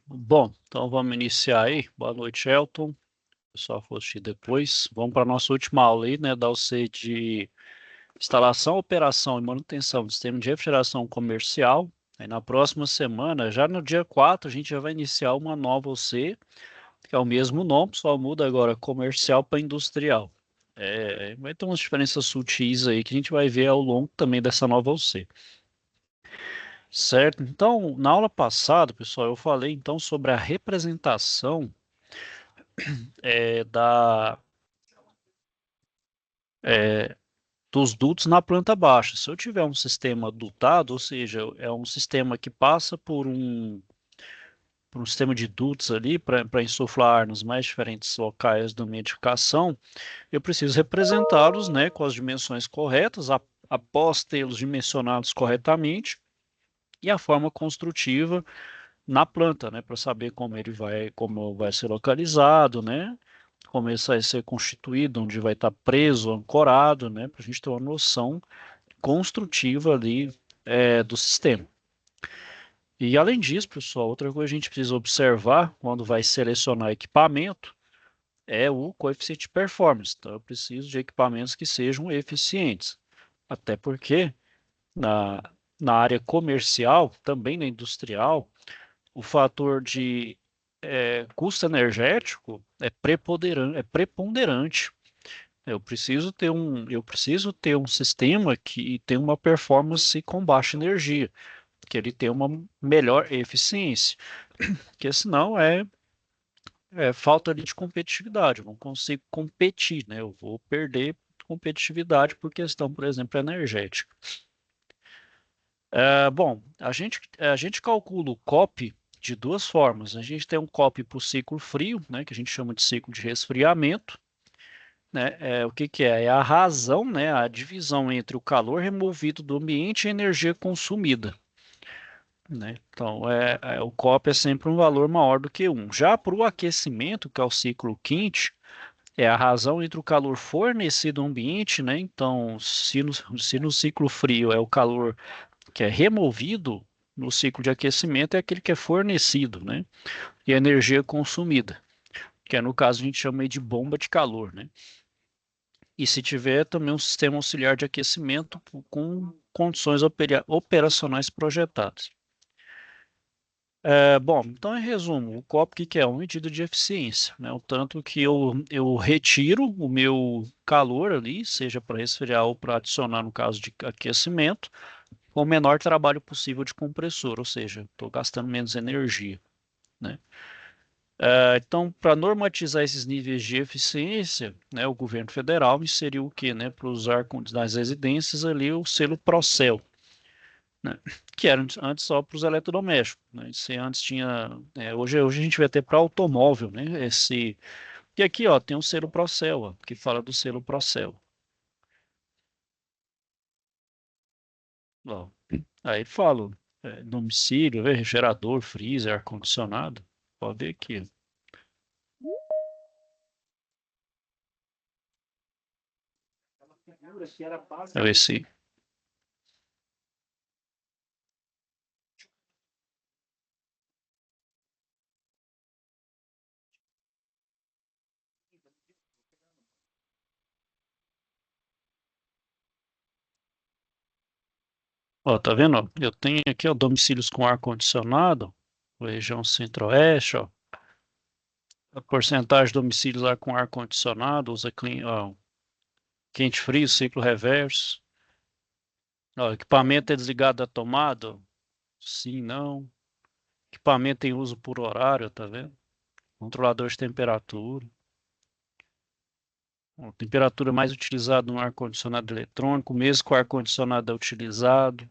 Bom, então vamos iniciar aí. Boa noite, Elton. O pessoal for assistir depois. Vamos para a nossa última aula aí, né? Da UC de instalação, operação e manutenção do sistema de refrigeração comercial. Aí na próxima semana, já no dia 4, a gente já vai iniciar uma nova UC, que é o mesmo nome, só muda agora comercial para industrial. Vai ter umas diferenças sutis aí que a gente vai ver ao longo também dessa nova UC. Certo? Então, na aula passada, pessoal, eu falei então sobre a representação da é, dos dutos na planta baixa. Se eu tiver um sistema dutado, ou seja, é um sistema que passa por um sistema de dutos ali para insuflar nos mais diferentes locais da minha edificação, eu preciso representá-los, né, com as dimensões corretas, após tê-los dimensionados corretamente, e a forma construtiva na planta, né, para saber como vai ser localizado, né, como isso vai ser constituído, onde vai estar preso, ancorado, né, para a gente ter uma noção construtiva ali do sistema. E além disso, pessoal, outra coisa que a gente precisa observar quando vai selecionar equipamento é o coeficiente de performance. Então, eu preciso de equipamentos que sejam eficientes. Até porque na, na área comercial, também na industrial, o fator de custo energético é preponderante. Eu preciso ter um sistema que tem uma performance com baixa energia, que ele tenha uma melhor eficiência, porque senão é falta ali de competitividade. Eu não consigo competir, né? Eu vou perder competitividade por questão, por exemplo, energética. Bom, a gente calcula o COP de duas formas. A gente tem um COP para o ciclo frio, né, que a gente chama de ciclo de resfriamento, né? O que que é? É a razão, né, a divisão entre o calor removido do ambiente e a energia consumida, né? Então, o COP é sempre um valor maior do que um. Já para o aquecimento, que é o ciclo quente, é a razão entre o calor fornecido ao ambiente, né? Então, se no ciclo frio é o calor que é removido, no ciclo de aquecimento é aquele que é fornecido, né? E a energia consumida, que no caso a gente chama aí de bomba de calor, né? E se tiver também um sistema auxiliar de aquecimento com condições operacionais projetadas. Bom, então em resumo, o COP o que que é? Uma medida de eficiência, né? O tanto que eu retiro o meu calor ali, seja para resfriar ou para adicionar no caso de aquecimento, com o menor trabalho possível de compressor, ou seja, estou gastando menos energia, né? Então, para normatizar esses níveis de eficiência, né, o governo federal inseriu o quê, né, para usar nas residências ali o selo Procel, né, que era antes só para os eletrodomésticos, né, se antes tinha, hoje a gente vai ter para automóvel, né, e aqui, ó, tem um selo Procel, ó, que fala do selo Procel, ó, aí fala, domicílio, refrigerador, freezer, ar-condicionado, pode ver aqui, esse. Ó, tá vendo? Ó? Eu tenho aqui, ó, domicílios com ar-condicionado, região centro-oeste, ó. A porcentagem de domicílios lá com ar-condicionado, usa ó, quente-frio, ciclo reverso. Ó, equipamento é desligado da tomada? Ó. Sim, não. Equipamento em uso por horário, tá vendo? Controlador de temperatura. Ó, temperatura mais utilizada no ar-condicionado eletrônico, mesmo com o ar-condicionado é utilizado.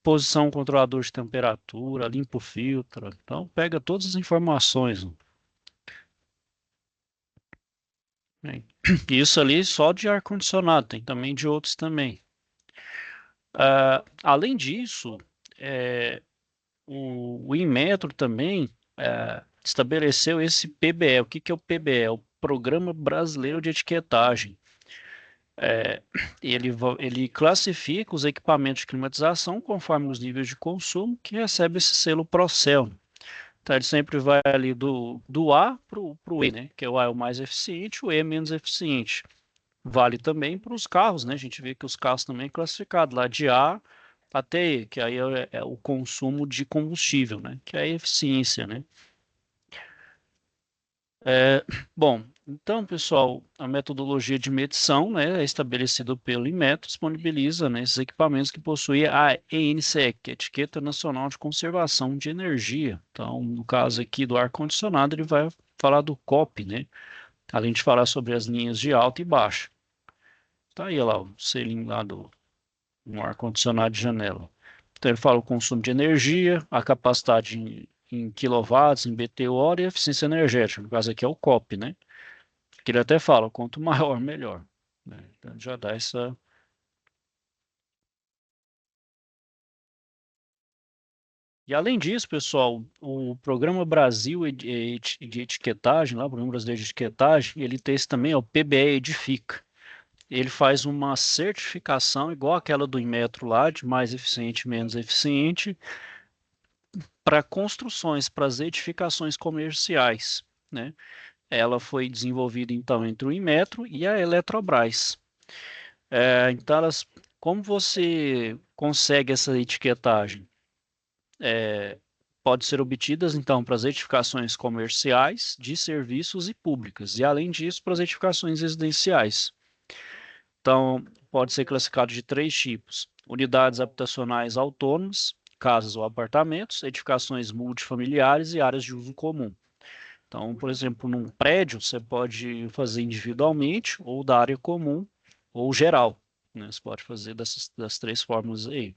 Posição controlador de temperatura, limpa o filtro. Então, pega todas as informações. Ó. Né? Isso ali só de ar-condicionado, tem também de outros também. Além disso, é, o Inmetro também estabeleceu esse PBE. O que que é o PBE? É o Programa Brasileiro de Etiquetagem. É, ele classifica os equipamentos de climatização conforme os níveis de consumo que recebe esse selo Procel. Então ele sempre vai ali do A para o E, né? Que o A é o mais eficiente, o E é menos eficiente. Vale também para os carros, né? A gente vê que os carros também é classificado lá de A até E, que aí é o consumo de combustível, né? Que é a eficiência, né? É, bom, então, pessoal, a metodologia de medição, né, é estabelecida pelo Inmetro, disponibiliza, né, esses equipamentos que possuem a ENCE, que é a Etiqueta Nacional de Conservação de Energia. Então, no caso aqui do ar-condicionado, ele vai falar do COP, né, além de falar sobre as linhas de alta e baixa. Tá aí lá o selinho lá do um ar-condicionado de janela. Então, ele fala o consumo de energia, a capacidade em quilowatts, em BTU e a eficiência energética. No caso aqui é o COP, né? Que ele até fala, quanto maior, melhor. Né? Então já dá essa. E além disso, pessoal, o Programa Brasil de Etiquetagem, lá, o Programa Brasileiro de Etiquetagem, ele tem esse também, é o PBE Edifica. Ele faz uma certificação igual aquela do Inmetro lá, de mais eficiente, menos eficiente, para construções, para as edificações comerciais, né? Ela foi desenvolvida então entre o Inmetro e a Eletrobras. Então, como você consegue essa etiquetagem? Pode ser obtidas então para as edificações comerciais, de serviços e públicas, e além disso para as edificações residenciais. Então, pode ser classificado de três tipos: unidades habitacionais autônomas, casas ou apartamentos, edificações multifamiliares e áreas de uso comum. Então, por exemplo, num prédio, você pode fazer individualmente, ou da área comum, ou geral. Né? Você pode fazer das três formas aí.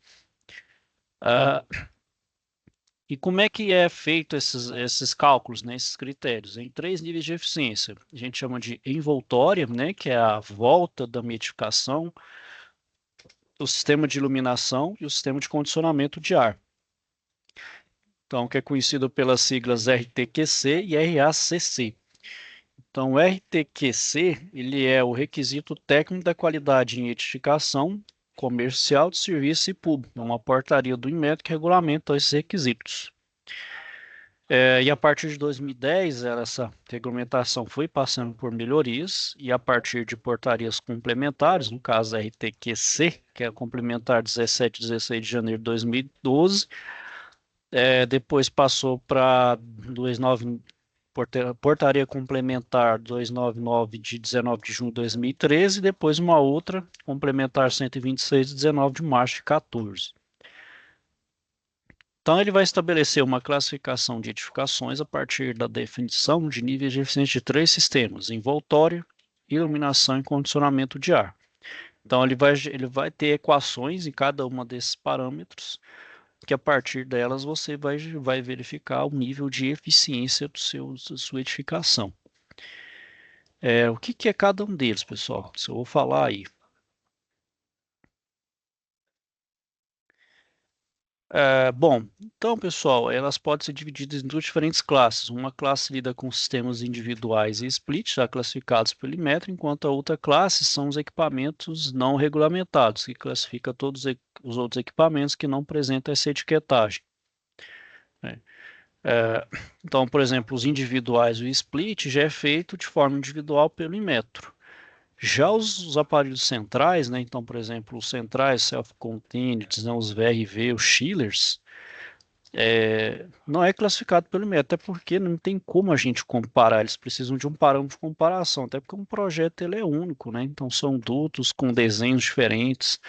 Ah, e como é que é feito esses cálculos, né, esses critérios? Em três níveis de eficiência. A gente chama de envoltória, né, que é a volta da medificação, o sistema de iluminação e o sistema de condicionamento de ar. Então, que é conhecido pelas siglas RTQC e RACC. Então, o RTQC, ele é o requisito técnico da qualidade em edificação comercial de serviço e público. É uma portaria do Inmetro que regulamenta esses requisitos. E a partir de 2010, essa regulamentação foi passando por melhorias, e a partir de portarias complementares, no caso a RTQC, que é a complementar 17 e 16 de janeiro de 2012, depois passou para 29, portaria complementar 299 de 19 de junho de 2013, e depois uma outra complementar 126 de 19 de março de 14. Então, ele vai estabelecer uma classificação de edificações a partir da definição de níveis de eficiência de três sistemas: envoltório, iluminação e condicionamento de ar. Então, ele vai ter equações em cada uma desses parâmetros, que a partir delas você vai verificar o nível de eficiência da sua edificação. O que é cada um deles, pessoal? Isso eu vou falar aí. Bom, então, pessoal, elas podem ser divididas em duas diferentes classes. Uma classe lida com sistemas individuais e split, já classificados pelo Inmetro, enquanto a outra classe são os equipamentos não regulamentados, que classifica todos os outros equipamentos que não apresentam essa etiquetagem. Né? Então, por exemplo, os individuais, o split já é feito de forma individual pelo Inmetro. Já os aparelhos centrais, né? Então, por exemplo, os centrais self-contained, né? Os VRV, os chillers, não é classificado pelo IMET, até porque não tem como a gente comparar, eles precisam de um parâmetro de comparação, até porque um projeto ele é único, né? Então são dutos com desenhos diferentes,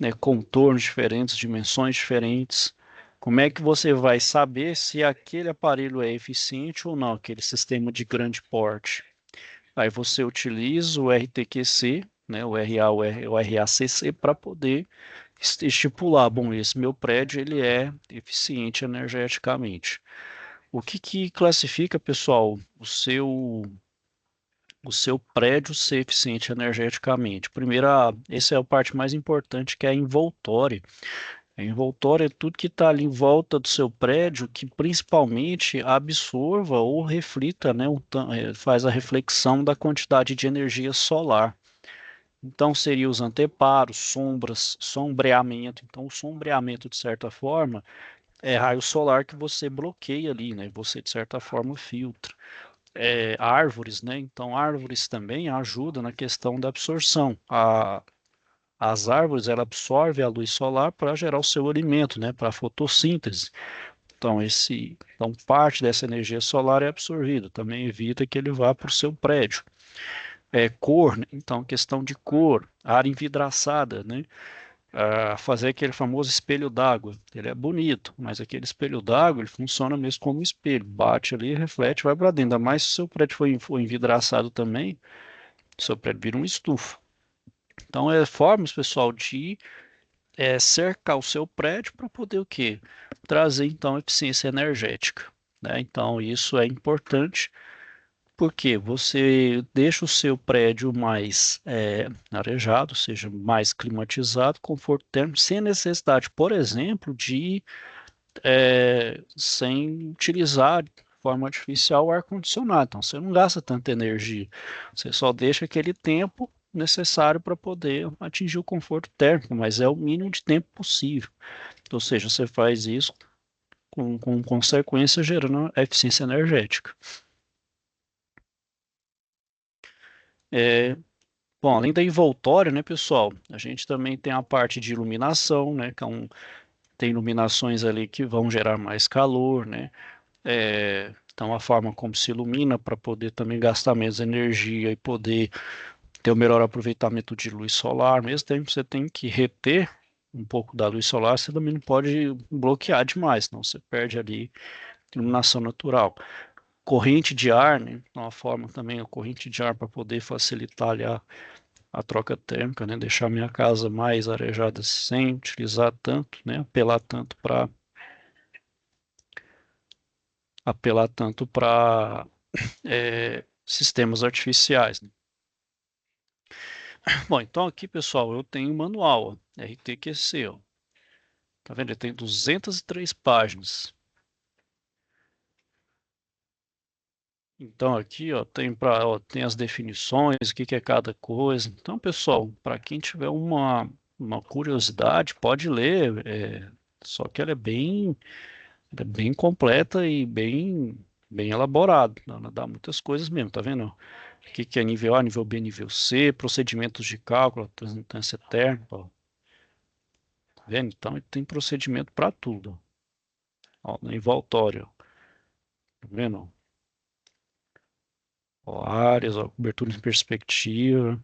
né? Contornos diferentes, dimensões diferentes. Como é que você vai saber se aquele aparelho é eficiente ou não, aquele sistema de grande porte? Aí você utiliza o RTQC, né, o RA, o RACC, para poder estipular, bom, esse meu prédio ele é eficiente energeticamente. O que classifica, pessoal, o seu prédio ser eficiente energeticamente? Primeiro, essa é a parte mais importante, que é a envoltória. A envoltória é tudo que está ali em volta do seu prédio, que principalmente absorva ou reflita, né, faz a reflexão da quantidade de energia solar. Então, seria os anteparos, sombras, sombreamento. Então, o sombreamento, de certa forma, é raio solar que você bloqueia ali, né? Você, de certa forma, filtra. Árvores, né? Então, árvores também ajudam na questão da absorção. As árvores, ela absorvem a luz solar para gerar o seu alimento, né? Para a fotossíntese. Então, parte dessa energia solar é absorvida. Também evita que ele vá para o seu prédio. Cor, né? Então, questão de cor, área envidraçada, né? Fazer aquele famoso espelho d'água. Ele é bonito, mas aquele espelho d'água ele funciona mesmo como um espelho. Bate ali, reflete, vai para dentro. Ainda mais se o seu prédio for envidraçado também, o seu prédio vira uma estufa. Então, formas, pessoal, de cercar o seu prédio para poder o quê? Trazer, então, eficiência energética. Né? Então, isso é importante porque você deixa o seu prédio mais arejado, ou seja, mais climatizado, conforto térmico, sem necessidade, por exemplo, de sem utilizar de forma artificial o ar-condicionado. Então, você não gasta tanta energia, você só deixa aquele tempo necessário para poder atingir o conforto térmico, mas é o mínimo de tempo possível. Ou seja, você faz isso com consequência gerando eficiência energética. É, Bom, além da envoltória, né, pessoal, a gente também tem a parte de iluminação, né, tem iluminações ali que vão gerar mais calor, né, então a forma como se ilumina para poder também gastar menos energia e poder ter o melhor aproveitamento de luz solar, mesmo tempo você tem que reter um pouco da luz solar, você também não pode bloquear demais, senão você perde ali iluminação natural. Corrente de ar, né, uma forma também, a corrente de ar para poder facilitar ali a troca térmica, né? Deixar minha casa mais arejada sem utilizar tanto, né? Apelar tanto para sistemas artificiais. Né? Bom, então aqui, pessoal, eu tenho o manual, ó, RTQC, ó. Tá vendo? Ele tem 203 páginas. Então aqui, ó, tem as definições, o que que é cada coisa. Então, pessoal, para quem tiver uma curiosidade, pode ler. Só que ela é bem completa e bem elaborada. Ela dá muitas coisas mesmo, tá vendo? O que é nível A, nível B, nível C, procedimentos de cálculo, transitância eterna, ó, tá vendo? Então tem procedimento para tudo. Ó, no envoltório, tá vendo? Ó, áreas, ó, cobertura em perspectiva,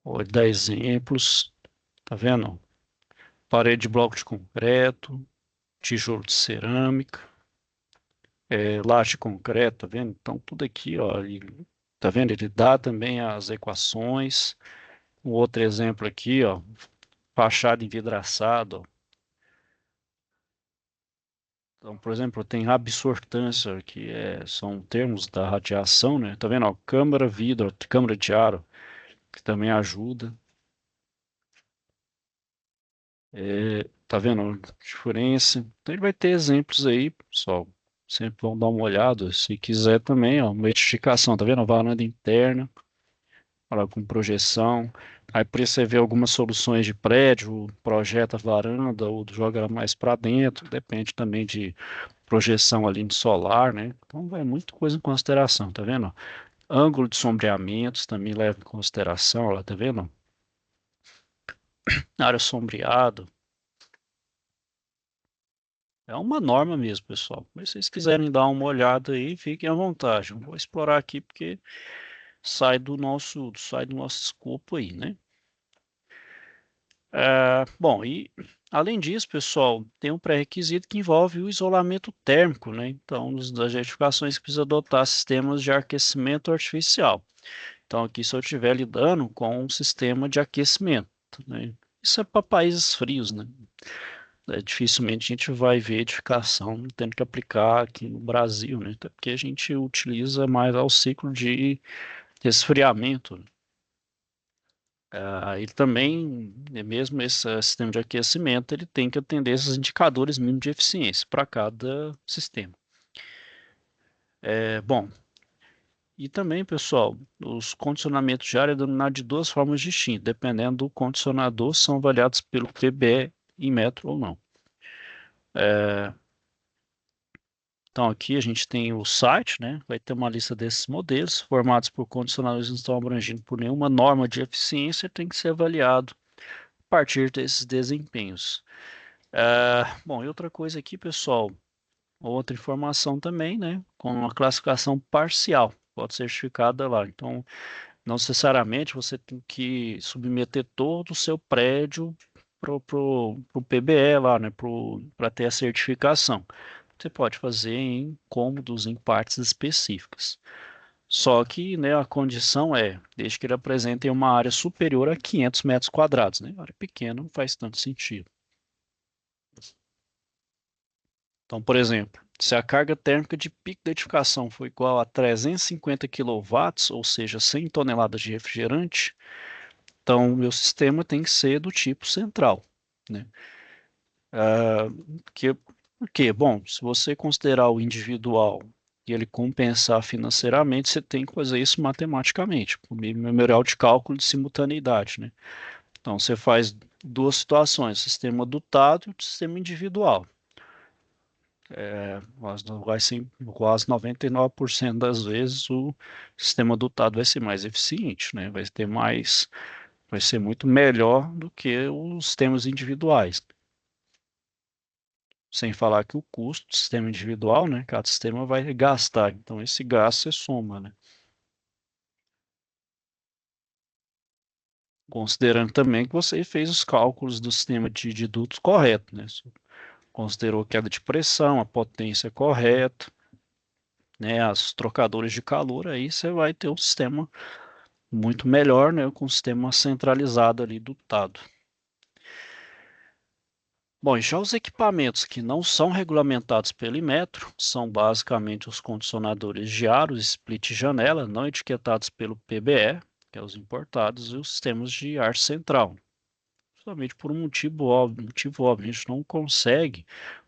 ó, dá exemplos, tá vendo? Parede de bloco de concreto, tijolo de cerâmica, laje de concreto, tá vendo? Então tudo aqui, ó, tá vendo? Ele dá também as equações. Um outro exemplo aqui, ó, fachada envidraçada. Ó. Então, por exemplo, tem absortância, são termos da radiação, né? Tá vendo? Ó, câmara, vidro, câmara de ar, ó, que também ajuda. Tá vendo a diferença? Então, ele vai ter exemplos aí, pessoal. Sempre vão dar uma olhada. Se quiser também, ó, uma edificação, tá vendo? A varanda interna. Olha, com projeção. Aí por isso você vê algumas soluções de prédio, projeta a varanda ou joga mais para dentro, depende também de projeção ali de solar, né? Então vai muita coisa em consideração, tá vendo? Ângulo de sombreamentos também leva em consideração, ó, tá vendo? Área sombreada. É uma norma mesmo, pessoal. Mas se vocês quiserem dar uma olhada aí, fiquem à vontade. Não vou explorar aqui porque sai do nosso escopo aí, né? Bom, e além disso, pessoal, tem um pré-requisito que envolve o isolamento térmico, né? Então, das edificações que precisa adotar sistemas de aquecimento artificial. Então, aqui, se eu estiver lidando com um sistema de aquecimento, né? Isso é para países frios, né? Dificilmente a gente vai ver edificação tendo que aplicar aqui no Brasil, né? Até porque a gente utiliza mais ao ciclo de resfriamento. Né? Ele também, mesmo esse sistema de aquecimento, ele tem que atender esses indicadores mínimos de eficiência para cada sistema. Bom, e também, pessoal, os condicionamentos de ar é denominado de duas formas distintas, dependendo do condicionador, são avaliados pelo PBE em metro ou não. Então aqui a gente tem o site, né? Vai ter uma lista desses modelos, formados por condicionadores que não estão abrangidos por nenhuma norma de eficiência, tem que ser avaliado a partir desses desempenhos. Bom, e outra coisa aqui, pessoal, outra informação também, né? Com uma classificação parcial, pode ser certificada lá. Então, não necessariamente você tem que submeter todo o seu prédio pro PBE lá, né? Para ter a certificação. Você pode fazer em cômodos, em partes específicas. Só que, né, a condição é, desde que ele apresente uma área superior a 500 metros quadrados, né? Área pequena não faz tanto sentido. Então, por exemplo, se a carga térmica de pico de edificação for igual a 350 quilowatts, ou seja, 100 toneladas de refrigerante, então o meu sistema tem que ser do tipo central, né? Que, porque, bom, se você considerar o individual e ele compensar financeiramente, você tem que fazer isso matematicamente, por meio memorial de cálculo de simultaneidade, né? Então, você faz duas situações, sistema dotado e o sistema individual. Vai ser quase 99% das vezes o sistema dotado vai ser mais eficiente, né? Vai ter mais, vai ser muito melhor do que os sistemas individuais. Sem falar que o custo do sistema individual, né? Cada sistema vai gastar. Então, esse gasto você soma, né? Considerando também que você fez os cálculos do sistema de dutos correto, né? Considerou a queda de pressão, a potência correta, né? As trocadores de calor, aí você vai ter um sistema muito melhor, né? Com o sistema centralizado ali dotado. Bom, já os equipamentos que não são regulamentados pelo Inmetro são basicamente os condicionadores de ar, os split janela, não etiquetados pelo PBE, que é os importados, e os sistemas de ar central. Justamente por um motivo óbvio, a gente não consegue,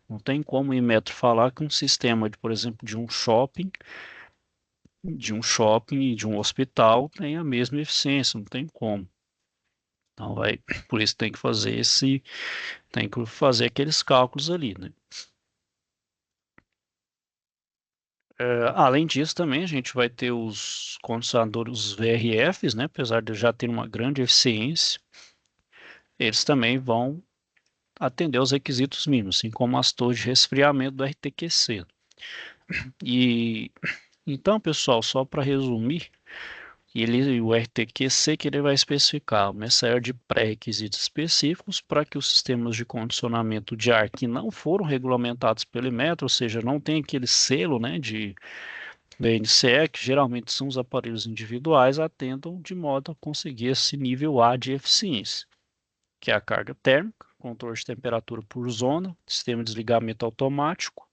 não tem como o Inmetro falar que um sistema, por exemplo, de um shopping e de um hospital tem a mesma eficiência, não tem como. Então, por isso tem que fazer aqueles cálculos ali, né? Além disso, também a gente vai ter os condensadores, os VRFs, né? Apesar de já ter uma grande eficiência, eles também vão atender aos requisitos mínimos, assim como as torres de resfriamento do RTQC. E então, pessoal, só para resumir, o RTQC que ele vai especificar uma série de pré-requisitos específicos para que os sistemas de condicionamento de ar que não foram regulamentados pelo Inmetro, ou seja, não tem aquele selo, né, de BNCE, que geralmente são os aparelhos individuais, atendam de modo a conseguir esse nível A de eficiência, que é a carga térmica, controle de temperatura por zona, sistema de desligamento automático,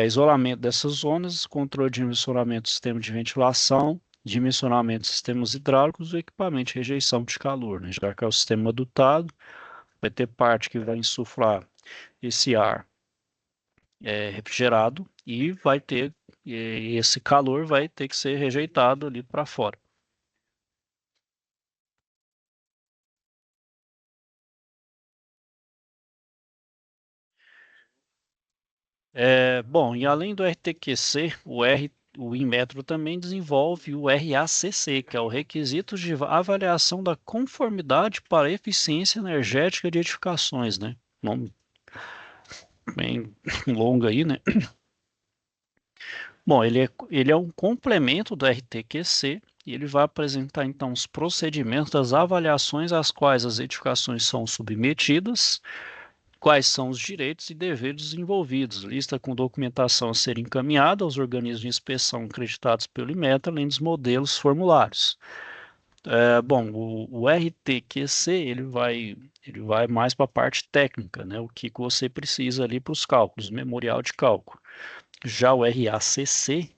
isolamento dessas zonas, controle de dimensionamento do sistema de ventilação, dimensionamento de sistemas hidráulicos e equipamento de rejeição de calor, né? Já que é o sistema dotado, vai ter parte que vai insuflar esse ar refrigerado e esse calor vai ter que ser rejeitado ali para fora. Bom, e além do RTQC, o Inmetro também desenvolve o RACC, que é o Requisitos de Avaliação da Conformidade para a Eficiência Energética de Edificações, né? Nome bem longo aí, né? Bom, ele é um complemento do RTQC e ele vai apresentar então os procedimentos das avaliações às quais as edificações são submetidas, quais são os direitos e deveres envolvidos, lista com documentação a ser encaminhada aos organismos de inspeção acreditados pelo IMET, além dos modelos formulários. Bom, o RTQC ele vai mais para a parte técnica, né? O que você precisa ali para os cálculos, memorial de cálculo. Já o RACC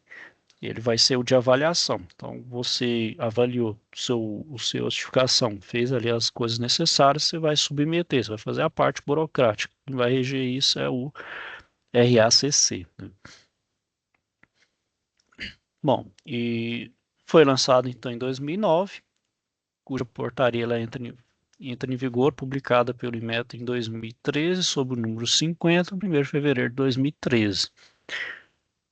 ele vai ser o de avaliação. Então, você avaliou o seu certificação, fez ali as coisas necessárias, você vai submeter, você vai fazer a parte burocrática. Quem vai reger isso é o RACC, né? Bom, e foi lançado então em 2009, cuja portaria ela entra entra em vigor, publicada pelo INMET em 2013, sob o número 50, 1º de fevereiro de 2013.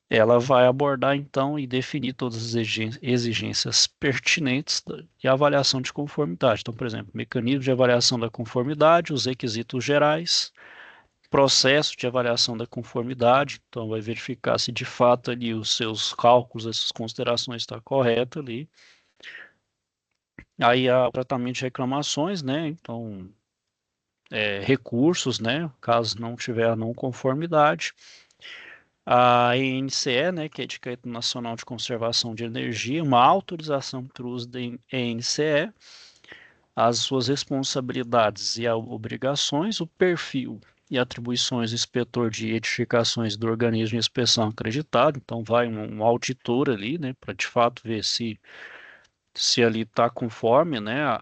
Ela vai abordar, então, e definir todas as exigências pertinentes e avaliação de conformidade. Então, por exemplo, mecanismo de avaliação da conformidade, os requisitos gerais, processo de avaliação da conformidade, então vai verificar se de fato ali os seus cálculos, essas considerações estão corretas ali. Aí há o tratamento de reclamações, né? Então, recursos, né? Caso não tiver não conformidade. A ENCE, né, que é a Etiqueta Nacional de Conservação de Energia, uma autorização para o uso da ENCE, as suas responsabilidades e obrigações, o perfil e atribuições do inspetor de edificações do organismo de inspeção acreditado, então vai um auditor ali, né, para de fato ver se ali está conforme, né,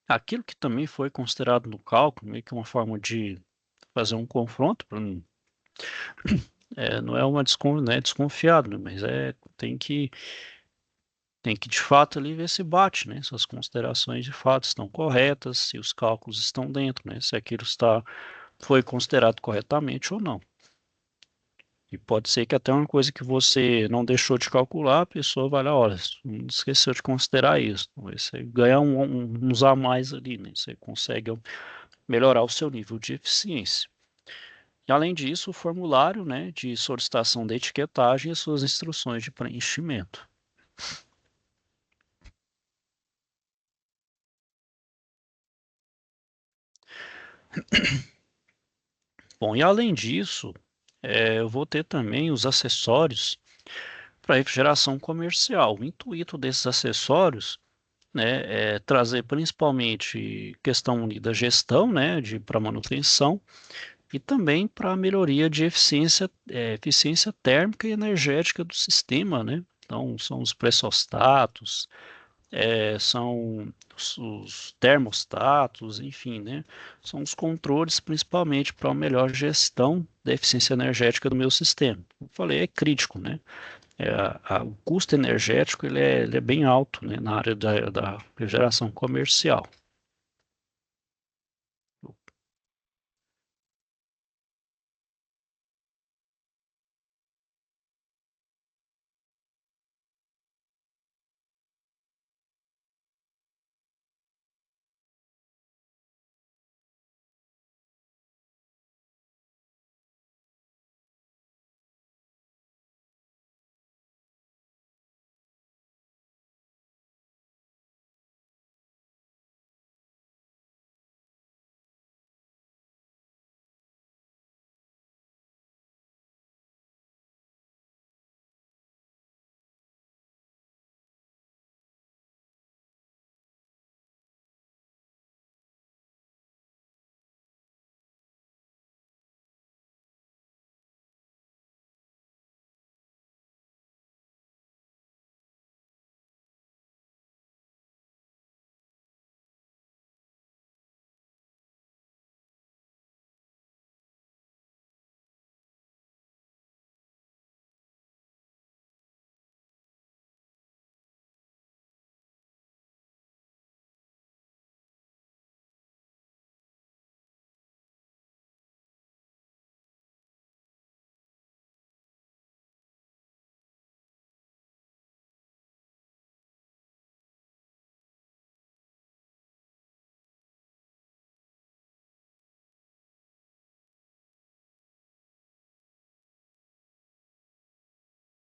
aquilo que também foi considerado no cálculo, meio que uma forma de fazer um confronto, não é não é desconfiado, né, mas tem que de fato ali ver se bate, né? Se as considerações de fato estão corretas, se os cálculos estão dentro, né? Se aquilo foi considerado corretamente ou não. E pode ser que até uma coisa que você não deixou de calcular, a pessoa vai lá, olha, esqueceu de considerar isso. Então, você ganha uns a mais ali, né? Você consegue melhorar o seu nível de eficiência. E além disso, o formulário, né, de solicitação da etiquetagem e suas instruções de preenchimento. Bom, e além disso, eu vou ter também os acessórios para refrigeração comercial. O intuito desses acessórios, né, é trazer principalmente questão da gestão, né, para manutenção e também para melhoria de eficiência térmica e energética do sistema, né? Então, são os pressostatos, são os termostatos, enfim, né? São os controles principalmente para uma melhor gestão da eficiência energética do meu sistema. Como eu falei, é crítico, né? O custo energético ele é bem alto, né, na área da refrigeração comercial.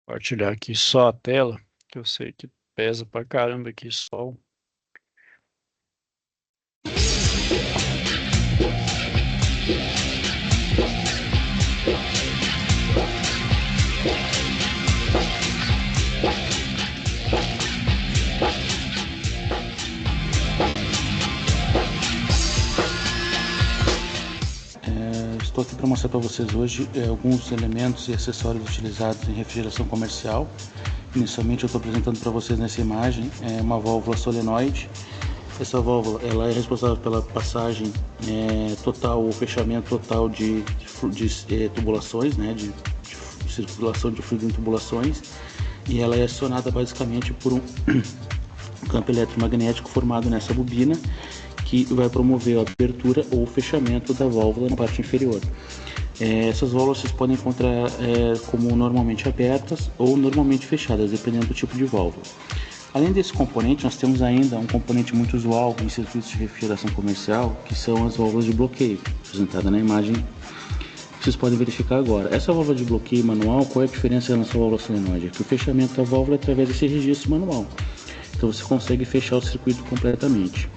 Compartilhar aqui só a tela, que eu sei que pesa pra caramba aqui só. Estou aqui para mostrar para vocês hoje alguns elementos e acessórios utilizados em refrigeração comercial. Inicialmente eu estou apresentando para vocês nessa imagem uma válvula solenoide. Essa válvula ela é responsável pela passagem total, ou fechamento total de tubulações, né, de circulação de fluido em tubulações, e ela é acionada basicamente por campo eletromagnético formado nessa bobina, que vai promover a abertura ou fechamento da válvula na parte inferior. Essas válvulas vocês podem encontrar como normalmente abertas ou normalmente fechadas, dependendo do tipo de válvula. Além desse componente, nós temos ainda um componente muito usual em circuitos de refrigeração comercial, que são as válvulas de bloqueio, apresentada na imagem que vocês podem verificar agora. Essa válvula de bloqueio manual, qual é a diferença em relação à válvula solenoide? É que o fechamento da válvula é através desse registro manual. Então você consegue fechar o circuito completamente.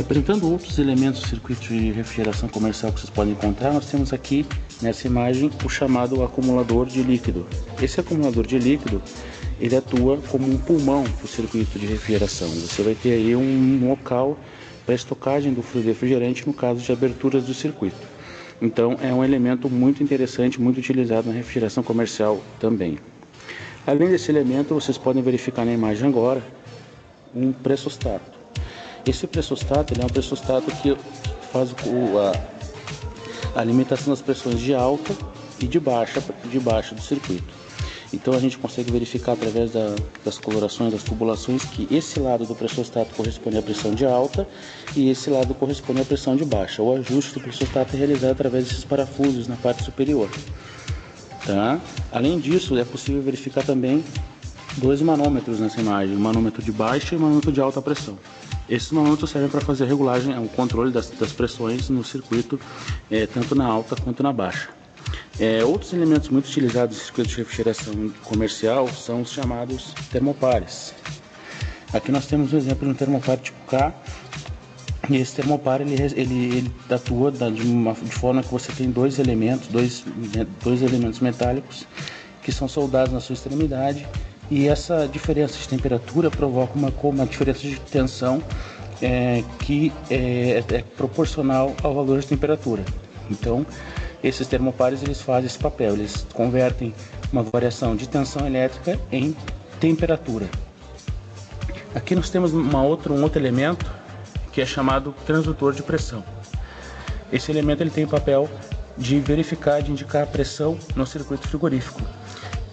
Apresentando outros elementos do circuito de refrigeração comercial que vocês podem encontrar, nós temos aqui nessa imagem o chamado acumulador de líquido. Esse acumulador de líquido, ele atua como um pulmão para o circuito de refrigeração. Você vai ter aí um local para estocagem do fluido refrigerante no caso de aberturas do circuito. Então é um elemento muito interessante, muito utilizado na refrigeração comercial também. Além desse elemento, vocês podem verificar na imagem agora um pressostato. Esse pressostato ele é um pressostato que faz a limitação das pressões de alta e de baixa do circuito. Então a gente consegue verificar através das colorações, das tubulações, que esse lado do pressostato corresponde à pressão de alta e esse lado corresponde à pressão de baixa. O ajuste do pressostato é realizado através desses parafusos na parte superior. Tá? Além disso, é possível verificar também dois manômetros nessa imagem, um manômetro de baixa e um manômetro de alta pressão. Esses manômetros servem para fazer a regulagem, o controle das pressões no circuito, tanto na alta quanto na baixa. Outros elementos muito utilizados no circuito de refrigeração comercial são os chamados termopares. Aqui nós temos um exemplo de um termopar tipo K. E esse termopar ele atua de forma que você tem dois elementos metálicos que são soldados na sua extremidade, e essa diferença de temperatura provoca uma diferença de tensão que é proporcional ao valor de temperatura. Então, esses termopares eles fazem esse papel, eles convertem uma variação de tensão elétrica em temperatura. Aqui nós temos um outro elemento que é chamado transdutor de pressão. Esse elemento ele tem o papel de verificar, de indicar a pressão no circuito frigorífico.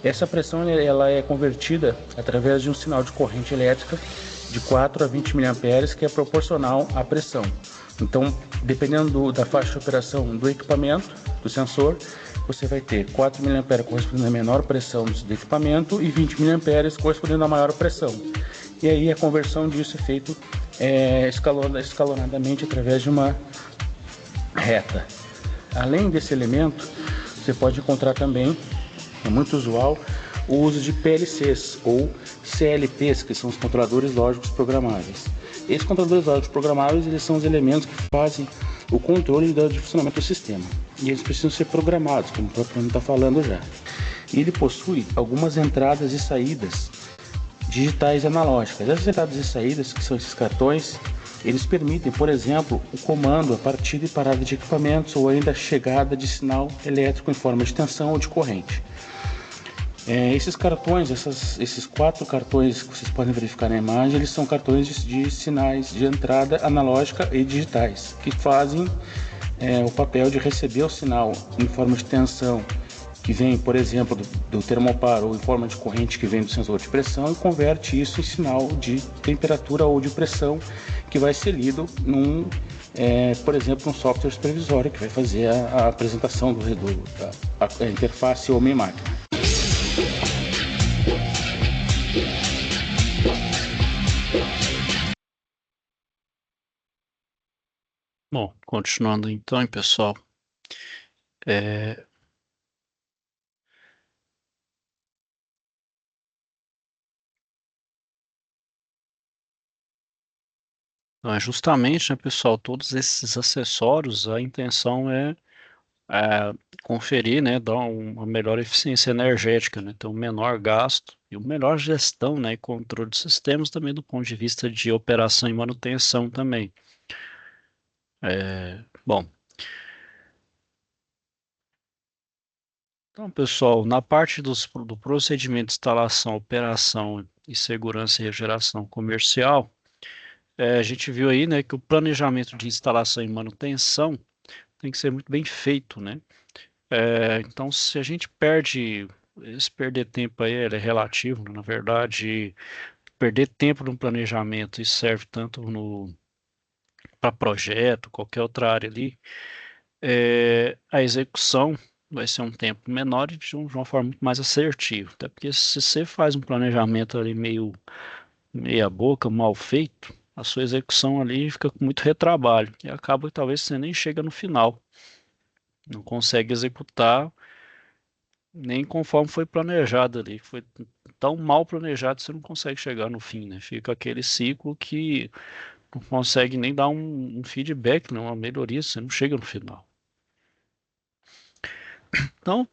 Essa pressão ela é convertida através de um sinal de corrente elétrica de 4 a 20 mA, que é proporcional à pressão. Então, dependendo da faixa de operação do equipamento, do sensor, você vai ter 4 mA correspondendo à menor pressão do equipamento e 20 mA correspondendo à maior pressão. E aí a conversão disso é feita escalonadamente através de uma reta. Além desse elemento, você pode encontrar também, é muito usual, o uso de PLCs ou CLPs, que são os controladores lógicos programáveis. Esses controladores lógicos programáveis eles são os elementos que fazem o controle do funcionamento do sistema. E eles precisam ser programados, como o próprio nome está falando já. E ele possui algumas entradas e saídas digitais analógicas. Essas entradas e saídas, que são esses cartões, eles permitem, por exemplo, o comando, a partida e parada de equipamentos ou ainda a chegada de sinal elétrico em forma de tensão ou de corrente. Esses cartões, esses 4 cartões que vocês podem verificar na imagem, eles são cartões de sinais de entrada analógica e digitais, que fazem o papel de receber o sinal em forma de tensão, que vem, por exemplo, do termopar, ou em forma de corrente que vem do sensor de pressão, e converte isso em sinal de temperatura ou de pressão, que vai ser lido por exemplo, um software supervisório que vai fazer a apresentação da interface homem-máquina. Bom, continuando então, pessoal. Então, justamente, né, pessoal, todos esses acessórios, a intenção é conferir, né, dar uma melhor eficiência energética, né, então menor gasto e uma melhor gestão, né, e controle de sistemas também do ponto de vista de operação e manutenção também. Bom, então, pessoal, na parte do procedimento de instalação, operação e segurança e refrigeração comercial, a gente viu aí, né, que o planejamento de instalação e manutenção tem que ser muito bem feito, né? Então, se a gente perder tempo aí, ele é relativo, né? Na verdade, perder tempo no planejamento, isso serve tanto para projeto, qualquer outra área ali, a execução vai ser um tempo menor e de uma forma muito mais assertiva. Até porque se você faz um planejamento ali meio meia boca, mal feito, a sua execução ali fica com muito retrabalho e acaba que talvez você nem chega no final, não consegue executar nem conforme foi planejado ali. Foi tão mal planejado que você não consegue chegar no fim, né? Fica aquele ciclo que não consegue nem dar um feedback, né? Uma melhoria, você não chega no final. Então,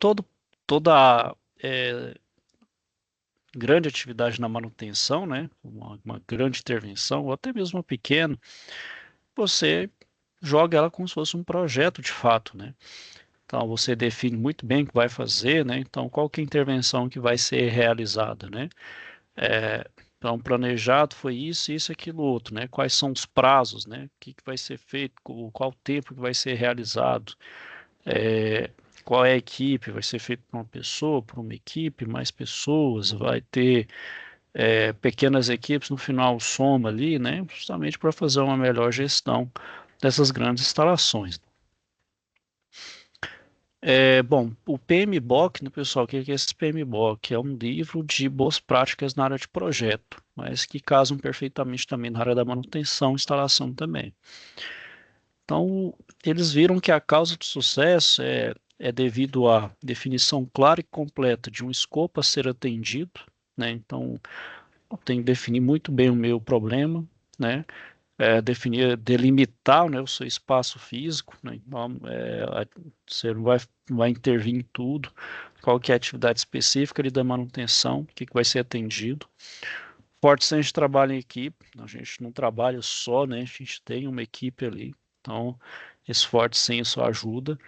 toda grande atividade na manutenção, né? Uma grande intervenção, ou até mesmo uma pequena, você joga ela como se fosse um projeto de fato, né? Então, você define muito bem o que vai fazer, né? Então, qual que é a intervenção que vai ser realizada, né? Então, planejado foi isso, isso, aquilo, outro, né? Quais são os prazos, né? O que vai ser feito, qual tempo que vai ser realizado, é, qual é a equipe, vai ser feito por uma pessoa, por uma equipe, mais pessoas, vai ter pequenas equipes, no final soma ali, né? Justamente para fazer uma melhor gestão dessas grandes instalações. Bom, o PMBOK, né, pessoal, o que é esse PMBOK? É um livro de boas práticas na área de projeto, mas que casam perfeitamente também na área da manutenção e instalação também. Então, eles viram que a causa do sucesso é devido à definição clara e completa de um escopo a ser atendido, né? Então, eu tenho que definir muito bem o meu problema, né? Definir, delimitar, né, o seu espaço físico, né? Então, você não vai intervir em tudo, qual que é a atividade específica ali da manutenção, o que vai ser atendido. Forte senso de trabalho em equipe, a gente não trabalha só, né, a gente tem uma equipe ali, então esse forte senso ajuda.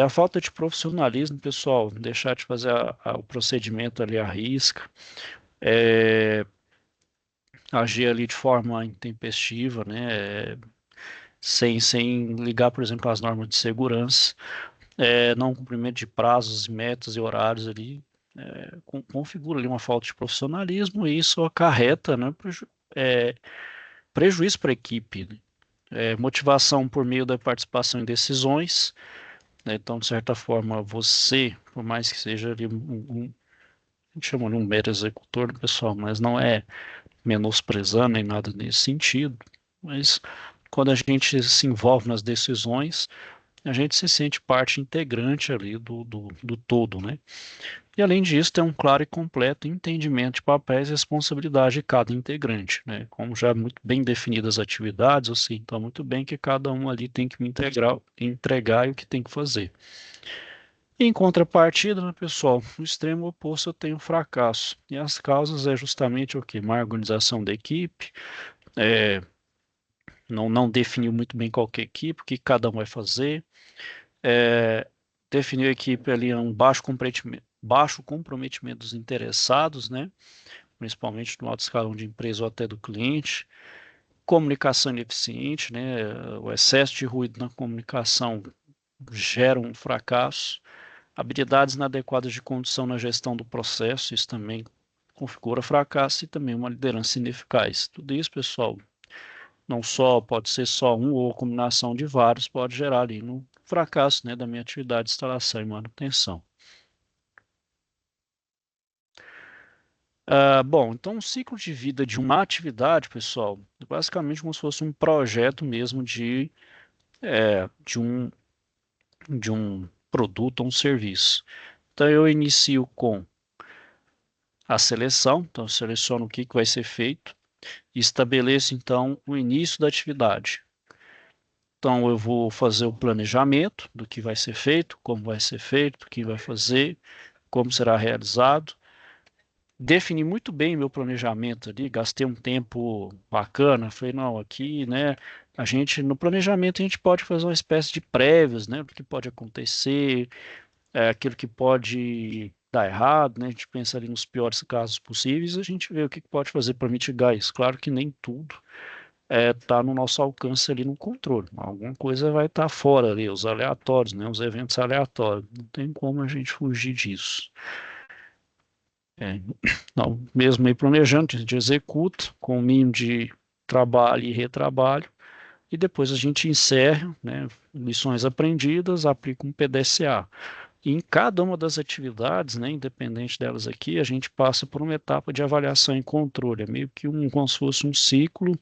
A falta de profissionalismo, pessoal, deixar de fazer o procedimento ali à risca, agir ali de forma intempestiva, né, sem ligar, por exemplo, às normas de segurança, não cumprimento de prazos, metas e horários ali, configura ali uma falta de profissionalismo e isso acarreta, né, prejuízo para a equipe, né? Motivação por meio da participação em decisões, né? Então, de certa forma, você, por mais que seja ali a gente chama de um mero executor, né, pessoal, mas não é menosprezando nem nada nesse sentido, mas quando a gente se envolve nas decisões, a gente se sente parte integrante ali do todo, né? E além disso, tem um claro e completo entendimento de papéis e responsabilidade de cada integrante, né? Como já muito bem definidas as atividades, eu sei então muito bem que cada um ali tem que me entregar e o que tem que fazer. Em contrapartida, né, pessoal, no extremo oposto eu tenho fracasso. E as causas é justamente o quê? Má organização da equipe, é, não definiu muito bem qual que é a equipe, o que cada um vai fazer, definiu a equipe ali a um baixo comprometimento dos interessados, né? Principalmente no alto escalão de empresa ou até do cliente, comunicação ineficiente, né? O excesso de ruído na comunicação gera um fracasso, habilidades inadequadas de condução na gestão do processo, isso também configura fracasso e também uma liderança ineficaz. Tudo isso, pessoal, não só pode ser só um ou combinação de vários, pode gerar ali no fracasso, né, da minha atividade de instalação e manutenção. Bom, então o ciclo de vida de uma atividade, pessoal, é basicamente como se fosse um projeto mesmo de um produto ou um serviço. Então eu inicio com a seleção, então eu seleciono o que vai ser feito e estabeleço então o início da atividade. Então eu vou fazer o planejamento do que vai ser feito, como vai ser feito, o que vai fazer, como será realizado. Defini muito bem meu planejamento ali, gastei um tempo bacana, falei, não, aqui, né, no planejamento a gente pode fazer uma espécie de prévias, né, do que pode acontecer, aquilo que pode dar errado, né, a gente pensa ali nos piores casos possíveis, a gente vê o que pode fazer para mitigar isso. Claro que nem tudo está no nosso alcance ali no controle, alguma coisa vai estar fora ali, os aleatórios, né, os eventos aleatórios, não tem como a gente fugir disso. É, não, mesmo aí planejando, a gente executa com o mínimo de trabalho e retrabalho, e depois a gente encerra, né, lições aprendidas, aplica um PDCA. E em cada uma das atividades, né, independente delas aqui, a gente passa por uma etapa de avaliação e controle. É meio que como se fosse um ciclo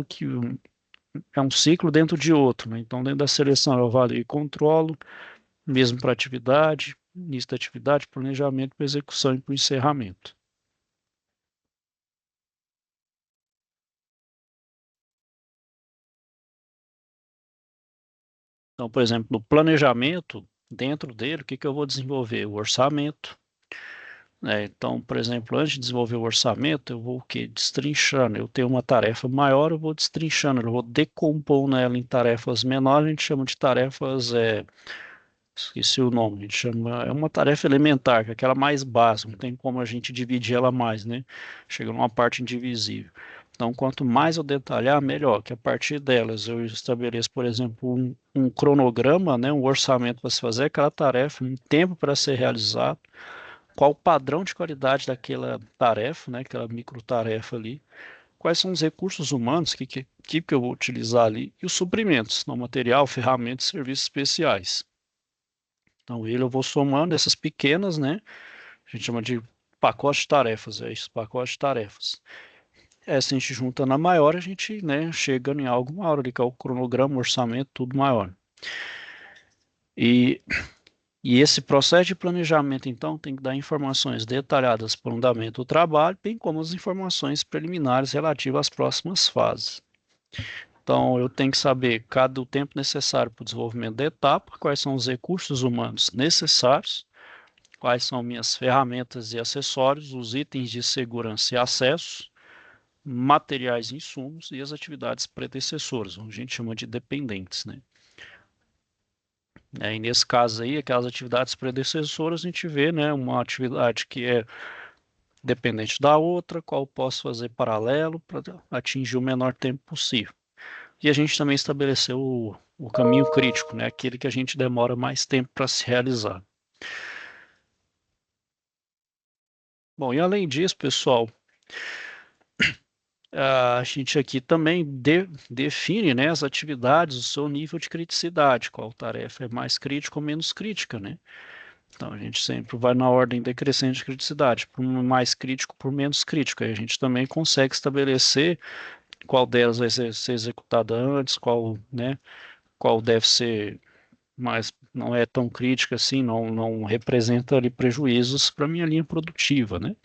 que é um ciclo dentro de outro, né? Então, dentro da seleção eu avalio e controlo, mesmo para atividade, início da atividade, planejamento, para execução e para o encerramento. Então, por exemplo, no planejamento, dentro dele, o que que eu vou desenvolver? O orçamento, né? Então, por exemplo, antes de desenvolver o orçamento, eu vou o quê? Destrinchando. Eu tenho uma tarefa maior, eu vou destrinchando, eu vou decompondo ela em tarefas menores, a gente chama de tarefas, esqueci o nome, a gente chama, é uma tarefa elementar, que é aquela mais básica, não tem como a gente dividir ela mais, né? Chega numa parte indivisível. Então, quanto mais eu detalhar, melhor, que a partir delas eu estabeleço, por exemplo, um cronograma, né, um orçamento para se fazer aquela tarefa, um tempo para ser realizado, qual o padrão de qualidade daquela tarefa, né, aquela micro tarefa ali, quais são os recursos humanos que eu vou utilizar ali, e os suprimentos, no material, ferramentas, serviços especiais. Então, ele eu vou somando essas pequenas, né? A gente chama de pacote de tarefas, é isso, pacote de tarefas. Se a gente junta na maior, a gente, né, chega em algo maior ali, que é o cronograma, o orçamento, tudo maior. E, e esse processo de planejamento, então, tem que dar informações detalhadas para o andamento do trabalho, bem como as informações preliminares relativas às próximas fases. Então, eu tenho que saber cada o tempo necessário para o desenvolvimento da etapa, quais são os recursos humanos necessários, quais são minhas ferramentas e acessórios, os itens de segurança e acesso, materiais e insumos e as atividades predecessoras, a gente chama de dependentes, né? E nesse caso aí, aquelas atividades predecessoras, a gente vê, né, uma atividade que é dependente da outra, qual posso fazer paralelo para atingir o menor tempo possível. E a gente também estabeleceu o caminho crítico, né, aquele que a gente demora mais tempo para se realizar. Bom, e além disso, pessoal, a gente aqui também define, né, as atividades, o seu nível de criticidade, qual tarefa é mais crítica ou menos crítica, né? Então a gente sempre vai na ordem decrescente de criticidade, por mais crítico, por menos crítico. Aí a gente também consegue estabelecer qual delas vai ser executada antes, qual, né, qual deve ser mais, não é tão crítica assim, não representa ali prejuízos para a minha linha produtiva, né?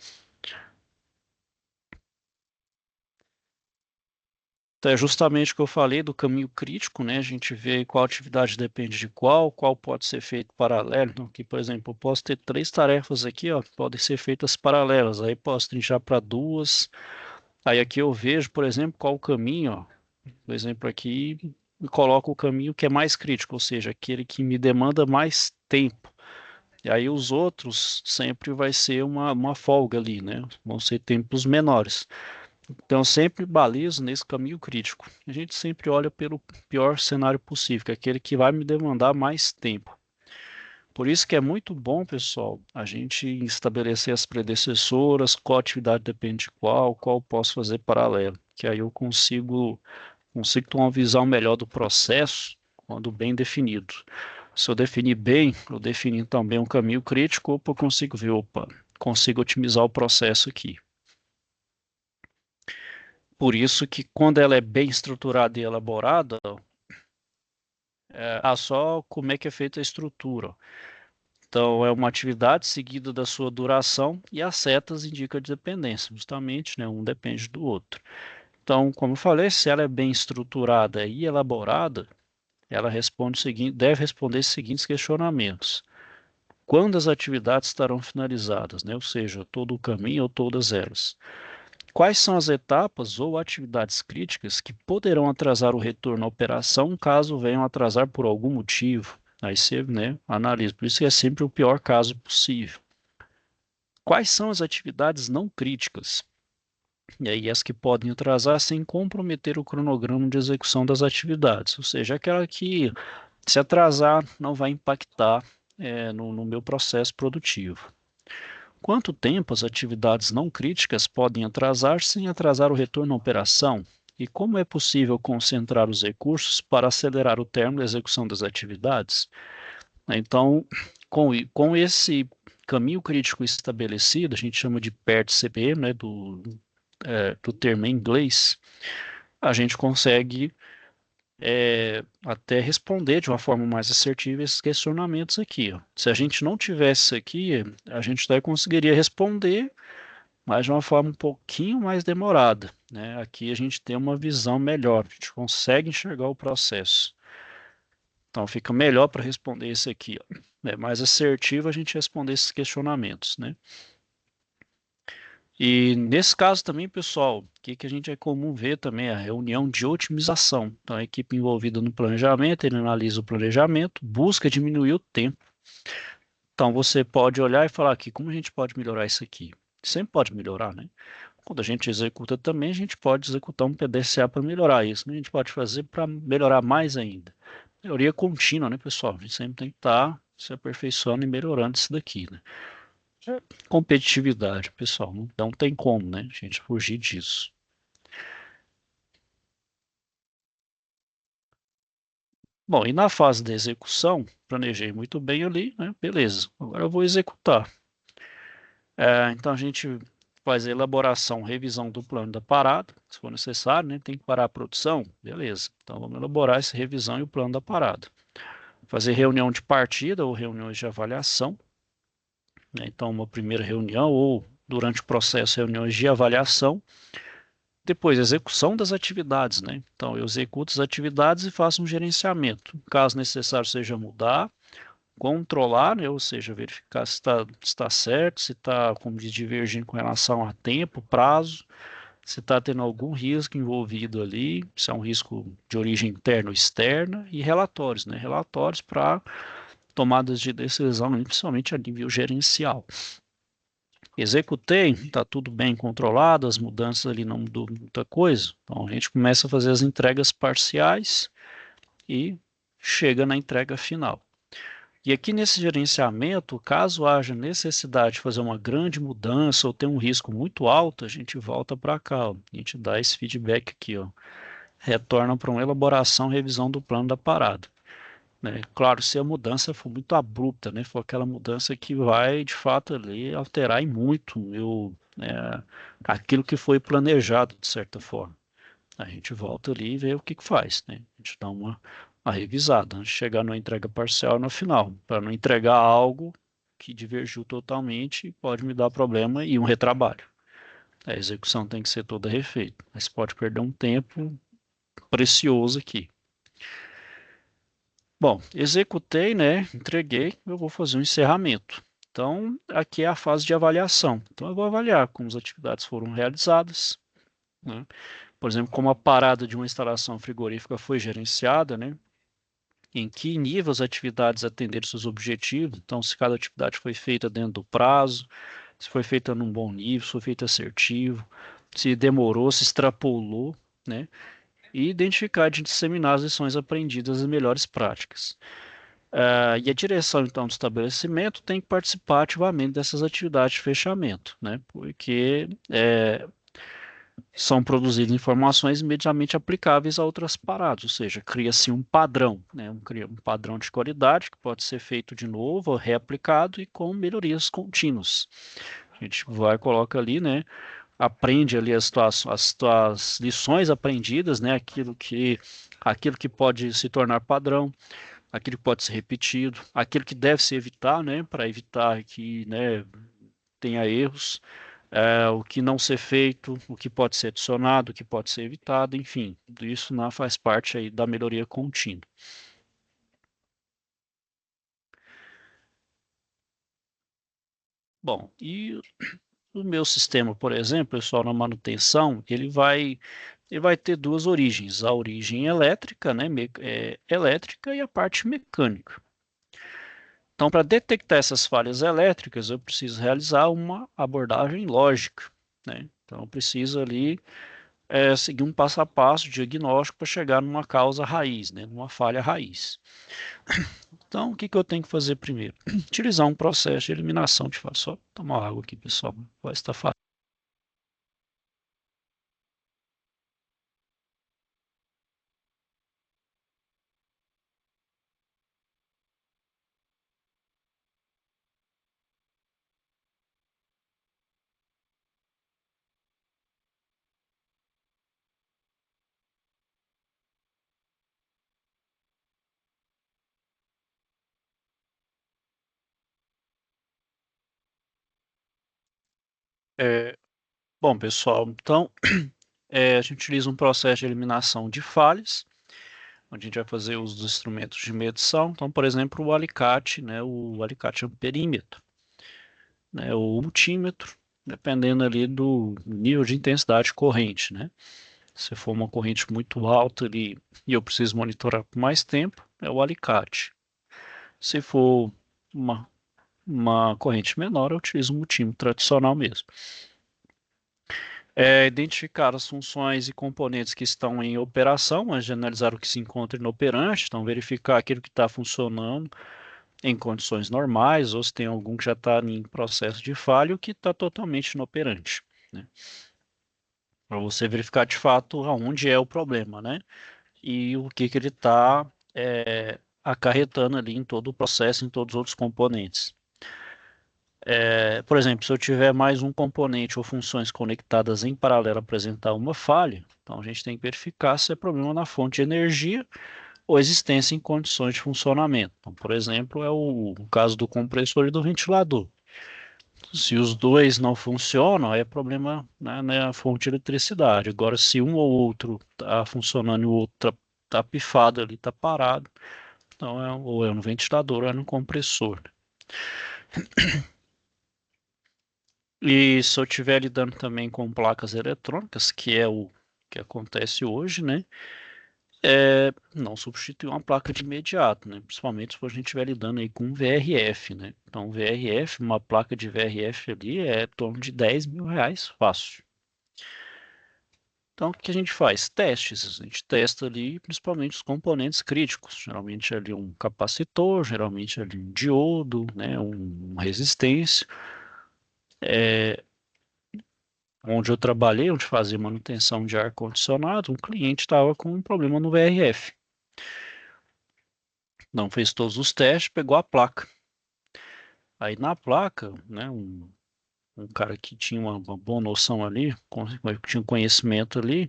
Então, é justamente o que eu falei do caminho crítico, né? A gente vê qual atividade depende de qual pode ser feito paralelo. Então, aqui, por exemplo, eu posso ter três tarefas aqui, ó, que podem ser feitas paralelas. Aí posso trinchar para duas. Aí aqui eu vejo, por exemplo, qual o caminho, ó. Por exemplo, aqui e coloco o caminho que é mais crítico, ou seja, aquele que me demanda mais tempo. E aí os outros sempre vai ser uma folga ali, né? Vão ser tempos menores. Então, eu sempre balizo nesse caminho crítico. A gente sempre olha pelo pior cenário possível, que é aquele que vai me demandar mais tempo. Por isso que é muito bom, pessoal, a gente estabelecer as predecessoras, qual atividade depende de qual posso fazer paralelo, que aí eu consigo ter uma visão melhor do processo quando bem definido. Se eu definir bem, eu definir também um caminho crítico, opa, eu consigo ver, opa, consigo otimizar o processo aqui. Por isso que quando ela é bem estruturada e elaborada, só como é que é feita a estrutura. Então, é uma atividade seguida da sua duração e as setas indicam a dependência, justamente, né? Um depende do outro. Então, como eu falei, se ela é bem estruturada e elaborada, ela deve responder os seguintes questionamentos. Quando as atividades estarão finalizadas, né? Ou seja, todo o caminho ou todas elas. Quais são as etapas ou atividades críticas que poderão atrasar o retorno à operação caso venham atrasar por algum motivo? Aí você, né, analisa. Por isso que é sempre o pior caso possível. Quais são as atividades não críticas? E aí as que podem atrasar sem comprometer o cronograma de execução das atividades. Ou seja, aquela que se atrasar não vai impactar no meu processo produtivo. Quanto tempo as atividades não críticas podem atrasar sem atrasar o retorno à operação? E como é possível concentrar os recursos para acelerar o término da execução das atividades? Então, com esse caminho crítico estabelecido, a gente chama de PERT-CPM, né, do termo em inglês, a gente consegue até responder de uma forma mais assertiva esses questionamentos aqui, ó. Se a gente não tivesse isso aqui, a gente até conseguiria responder, mas de uma forma um pouquinho mais demorada, né? Aqui a gente tem uma visão melhor, a gente consegue enxergar o processo. Então fica melhor para responder isso aqui, ó. É mais assertivo a gente responder esses questionamentos, né? E nesse caso também, pessoal, o que a gente é comum ver também é a reunião de otimização. Então, a equipe envolvida no planejamento, ele analisa o planejamento, busca diminuir o tempo. Então, você pode olhar e falar aqui, como a gente pode melhorar isso aqui? Sempre pode melhorar, né? Quando a gente executa também, a gente pode executar um PDCA para melhorar isso. O que a gente pode fazer para melhorar mais ainda? Melhoria contínua, né, pessoal? A gente sempre tem que estar se aperfeiçoando e melhorando isso daqui, né? Competitividade, pessoal, não tem como, né, a gente fugir disso. Bom, e na fase da execução, planejei muito bem ali, né? Beleza, agora eu vou executar. Então a gente faz a elaboração, revisão do plano da parada, se for necessário, né? Tem que parar a produção, beleza. Então vamos elaborar essa revisão e o plano da parada. Fazer reunião de partida ou reuniões de avaliação, né? Então uma primeira reunião ou durante o processo reuniões de avaliação. Depois, execução das atividades, né? Então, eu executo as atividades e faço um gerenciamento. Caso necessário seja mudar, controlar, né? Ou seja, verificar se está certo, se está, como diz, divergindo com relação a tempo, prazo, se está tendo algum risco envolvido ali, se é um risco de origem interna ou externa, e relatórios, né? Relatórios para tomadas de decisão, principalmente a nível gerencial. Executei, está tudo bem controlado, as mudanças ali não mudou muita coisa. Então a gente começa a fazer as entregas parciais e chega na entrega final. E aqui nesse gerenciamento, caso haja necessidade de fazer uma grande mudança ou ter um risco muito alto, a gente volta para cá, ó. A gente dá esse feedback aqui, ó. Retorna para uma elaboração, revisão do plano da parada, né? Claro, se a mudança for muito abrupta, né, for aquela mudança que vai, de fato, ali alterar em muito aquilo que foi planejado, de certa forma. A gente volta ali e vê o que faz, né? A gente dá uma revisada antes de chegar na entrega parcial no final, para não entregar algo que divergiu totalmente e pode me dar problema e um retrabalho. A execução tem que ser toda refeita, mas pode perder um tempo precioso aqui. Bom, executei, né? Entreguei, eu vou fazer um encerramento. Então, aqui é a fase de avaliação. Então, eu vou avaliar como as atividades foram realizadas, né? Por exemplo, como a parada de uma instalação frigorífica foi gerenciada, né? Em que nível as atividades atenderam seus objetivos. Então, se cada atividade foi feita dentro do prazo, se foi feita num bom nível, se foi feita assertivo, se demorou, se extrapolou, né? E identificar e disseminar as lições aprendidas e melhores práticas. E a direção, então, do estabelecimento tem que participar ativamente dessas atividades de fechamento, né? Porque são produzidas informações imediatamente aplicáveis a outras paradas, ou seja, cria-se um padrão, né? Um padrão de qualidade que pode ser feito de novo, reaplicado e com melhorias contínuas. A gente vai, coloca ali, né? Aprende ali as lições aprendidas, né? Aquilo que pode se tornar padrão, aquilo que pode ser repetido, aquilo que deve se evitar, né, para evitar que, né, tenha erros, o que não ser feito, o que pode ser adicionado, o que pode ser evitado, enfim, tudo isso, né, faz parte aí da melhoria contínua. Bom, e o meu sistema, por exemplo, pessoal, na manutenção, ele vai ter duas origens, a origem elétrica, né, elétrica e a parte mecânica. Então, para detectar essas falhas elétricas, eu preciso realizar uma abordagem lógica, né? Então, eu preciso ali seguir um passo a passo diagnóstico para chegar numa causa raiz, né, numa falha raiz. Então, o que que eu tenho que fazer primeiro? Utilizar um processo de eliminação de falhas. Só tomar água aqui, pessoal. Vai estar fácil. É, bom, pessoal, então a gente utiliza um processo de eliminação de falhas, onde a gente vai fazer uso dos instrumentos de medição. Então, por exemplo, o alicate, né, o alicate amperímetro, né, o multímetro, dependendo ali do nível de intensidade corrente, né? Se for uma corrente muito alta ali e eu preciso monitorar por mais tempo, é o alicate. Se for uma, uma corrente menor, eu utilizo o multímetro tradicional mesmo. Identificar as funções e componentes que estão em operação, antes de analisar o que se encontra inoperante, então verificar aquilo que está funcionando em condições normais, ou se tem algum que já está em processo de falha, ou que está totalmente inoperante, né? Para você verificar de fato aonde é o problema, né? E o que ele está acarretando ali em todo o processo, em todos os outros componentes. Por exemplo, se eu tiver mais um componente ou funções conectadas em paralelo apresentar uma falha, então a gente tem que verificar se é problema na fonte de energia ou existência em condições de funcionamento. Então, por exemplo, é o caso do compressor e do ventilador. Se os dois não funcionam, é problema, né, na fonte de eletricidade. Agora, se um ou outro está funcionando e o outro está pifado ali, está parado, então ou é no ventilador ou é no compressor. E se eu estiver lidando também com placas eletrônicas, que é o que acontece hoje, né? Não substituir uma placa de imediato, né? Principalmente se a gente estiver lidando aí com VRF, né? Então, VRF, uma placa de VRF ali é em torno de R$ 10.000 fácil. Então, o que a gente faz? Testes. A gente testa ali principalmente os componentes críticos. Geralmente ali um capacitor, geralmente ali um diodo, né? Uma resistência. Onde eu trabalhei, onde fazia manutenção de ar-condicionado, um cliente estava com um problema no VRF. Não fez todos os testes, pegou a placa. Aí na placa, né, um cara que tinha uma boa noção ali, tinha um conhecimento ali,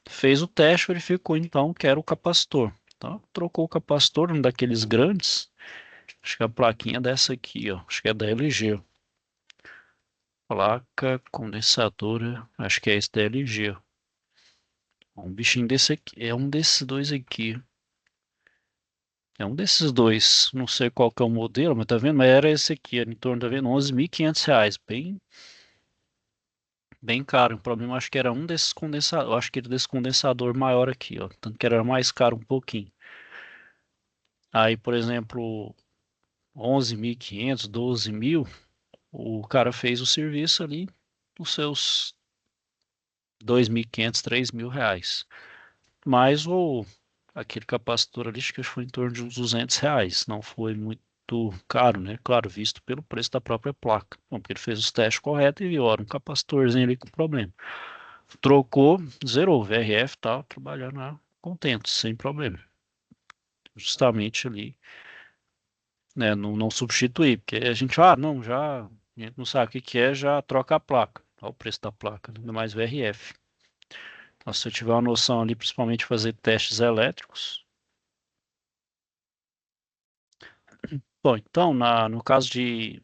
fez o teste, verificou então que era o capacitor. Então, trocou o capacitor, um daqueles grandes, acho que a plaquinha é dessa aqui, ó, acho que é da LG. Placa condensadora, acho que é esse da LG. Um bichinho desse aqui, é um desses dois aqui. É um desses dois. Não sei qual que é o modelo, mas tá vendo? Mas era esse aqui, era em torno, tá vendo? R$ 11.500. Bem caro. O problema acho que era um desses condensadores. Acho que era desse condensador maior aqui, ó. Tanto que era mais caro um pouquinho. Aí, por exemplo, 11.500, 12.000, o cara fez o serviço ali nos seus 2.500, R$ 3.000. Mais aquele capacitor ali, acho que foi em torno de uns R$ 200. Não foi muito caro, né? Claro, visto pelo preço da própria placa. Bom, porque ele fez os testes corretos e viu, olha, um capacitorzinho ali com problema. Trocou, zerou o VRF e tal, trabalhando lá, contente, sem problema. Justamente ali, né? Não substituir, porque a gente, não, já, a gente não sabe o que que é, já troca a placa. Olha o preço da placa, ainda mais VRF. Então, se eu tiver uma noção ali, principalmente fazer testes elétricos. Bom, então, no caso de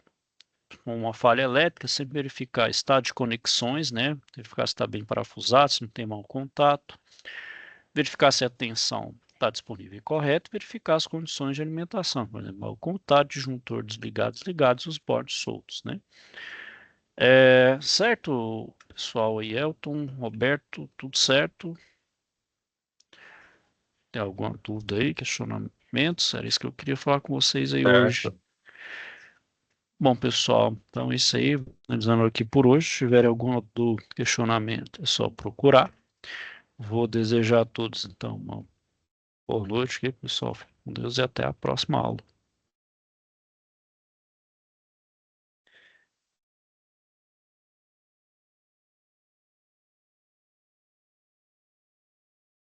uma falha elétrica, sempre verificar estado de conexões, né? Verificar se está bem parafusado, se não tem mau contato. Verificar se a tensão está disponível e correta. Verificar as condições de alimentação, por exemplo, mau contato, disjuntor desligado, desligados, os bordos soltos, né? Certo, pessoal aí, Elton, Roberto, tudo certo? Tem alguma dúvida aí, questionamentos? Era isso que eu queria falar com vocês aí hoje. Certo. Bom, pessoal, então é isso aí. Analisando aqui por hoje. Se tiver algum outro questionamento, é só procurar. Vou desejar a todos, então, uma boa noite aqui, pessoal. Com Deus e até a próxima aula.